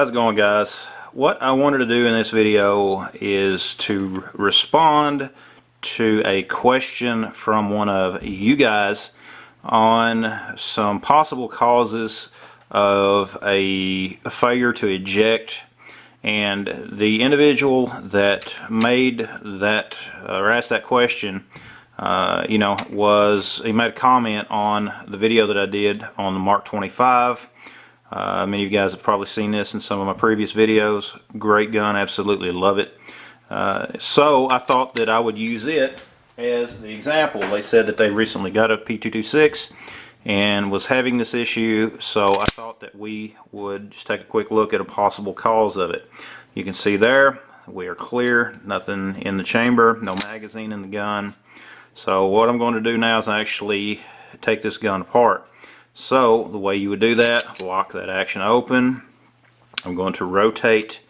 How's it going, guys? What I wanted to do in this video is to respond to a question from one of you guys on some possible causes of a failure to eject, and the individual that made that or asked that question he made a comment on the video that I did on the Mark 25. Many of you guys have probably seen this in some of my previous videos. Great gun, absolutely love it. So I thought that I would use it as the example. They said that they recently got a P226 and was having this issue, so I thought that we would just take a quick look at a possible cause of it. You can see there, we are clear, nothing in the chamber, no magazine in the gun. So what I'm going to do now is actually take this gun apart. So the way you would do that, lock that action open. I'm going to rotate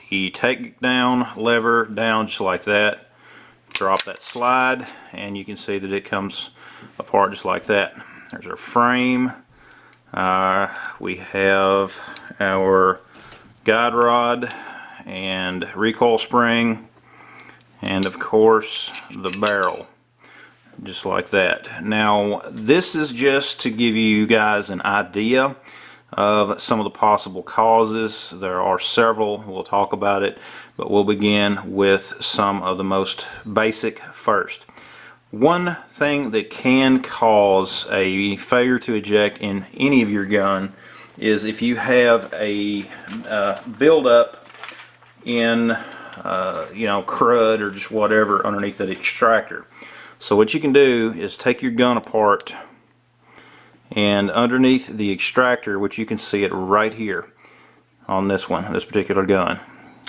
the takedown lever down just like that. Drop that slide, and you can see that it comes apart just like that. There's our frame. We have our guide rod and recoil spring, and of course the barrel. Just like that. Now this is just to give you guys an idea of some of the possible causes. There are several, we'll talk about it, but we'll begin with some of the most basic first. One thing that can cause a failure to eject in any of your gun is if you have a buildup in crud or just whatever underneath that extractor. So what you can do is take your gun apart, and underneath the extractor, which you can see it right here on this one, this particular gun,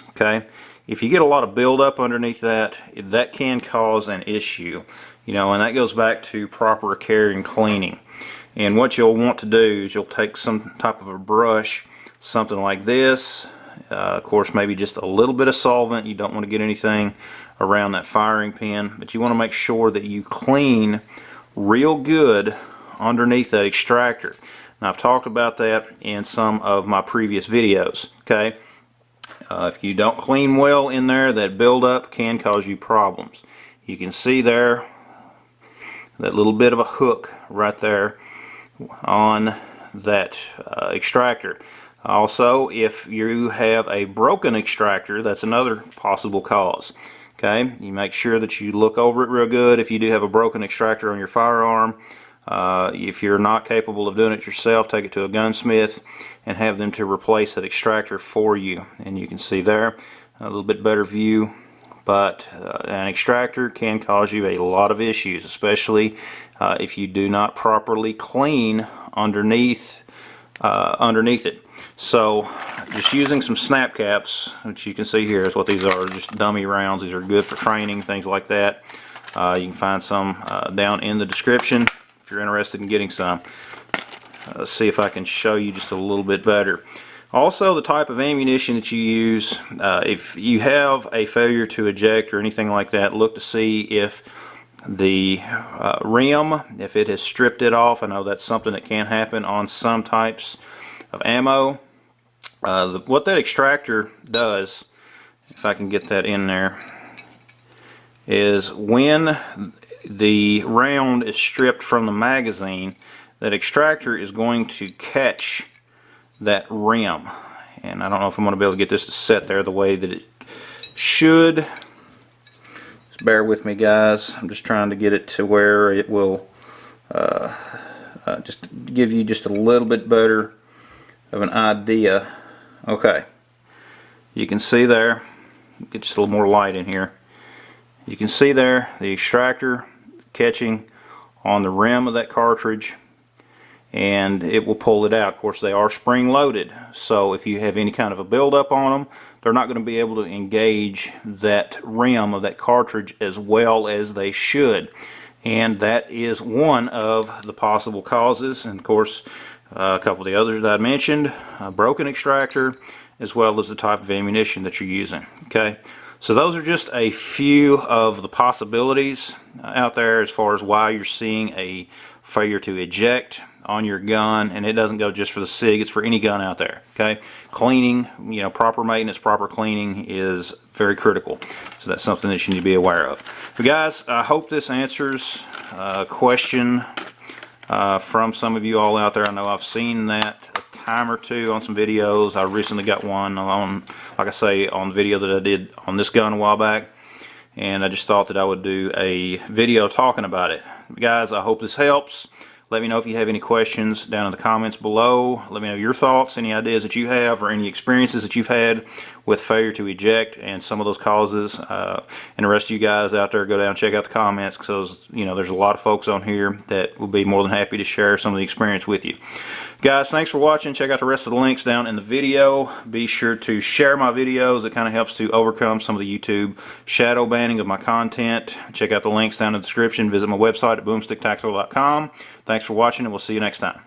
okay, if you get a lot of buildup underneath that, that can cause an issue, and that goes back to proper care and cleaning. And what you'll want to do is you'll take some type of a brush, something like this, of course maybe just a little bit of solvent. You don't want to get anything around that firing pin, but you want to make sure that you clean real good underneath that extractor. Now I've talked about that in some of my previous videos. Okay, if you don't clean well in there, that buildup can cause you problems. You can see there that little bit of a hook right there on that extractor. Also, if you have a broken extractor, that's another possible cause. Okay, you make sure that you look over it real good if you do have a broken extractor on your firearm. If you're not capable of doing it yourself, take it to a gunsmith and have them to replace that extractor for you. And you can see there a little bit better view, but an extractor can cause you a lot of issues, especially if you do not properly clean underneath it. So just using some snap caps, which you can see here is what these are, just dummy rounds. These are good for training, things like that. You can find some down in the description if you're interested in getting some. Let's see if I can show you just a little bit better. Also, the type of ammunition that you use, if you have a failure to eject or anything like that, look to see if the rim, if it has stripped it off. I know that's something that can happen on some types of ammo. What that extractor does, if I can get that in there, is when the round is stripped from the magazine, that extractor is going to catch that rim. And I don't know if I'm going to be able to get this to set there the way that it should. Just bear with me, guys. I'm just trying to get it to where it will just give you just a little bit better of an idea. Okay, you can see there, get just a little more light in here. You can see there the extractor catching on the rim of that cartridge, and it will pull it out. Of course, they are spring loaded, so if you have any kind of a buildup on them, they're not going to be able to engage that rim of that cartridge as well as they should. And that is one of the possible causes. And of course, a couple of the others that I mentioned, a broken extractor, as well as the type of ammunition that you're using. Okay, So those are just a few of the possibilities out there as far as why you're seeing a failure to eject on your gun, and it doesn't go just for the SIG, it's for any gun out there. Okay, cleaning, proper maintenance, proper cleaning is very critical. So that's something that you need to be aware of. But guys, I hope this answers a question from some of you all out there. I know I've seen that a time or two on some videos. I recently got one on, like I say, on the video that I did on this gun a while back, and I just thought that I would do a video talking about it. But guys, I hope this helps. Let me know if you have any questions down in the comments below. Let me know your thoughts, any ideas that you have, or any experiences that you've had with failure to eject and some of those causes. And the rest of you guys out there, go down and check out the comments, because there's a lot of folks on here that will be more than happy to share some of the experience with you. Guys, thanks for watching. Check out the rest of the links down in the video. Be sure to share my videos. It kind of helps to overcome some of the YouTube shadow banning of my content. Check out the links down in the description. Visit my website at boomsticktactical.com. Thanks for watching, and we'll see you next time.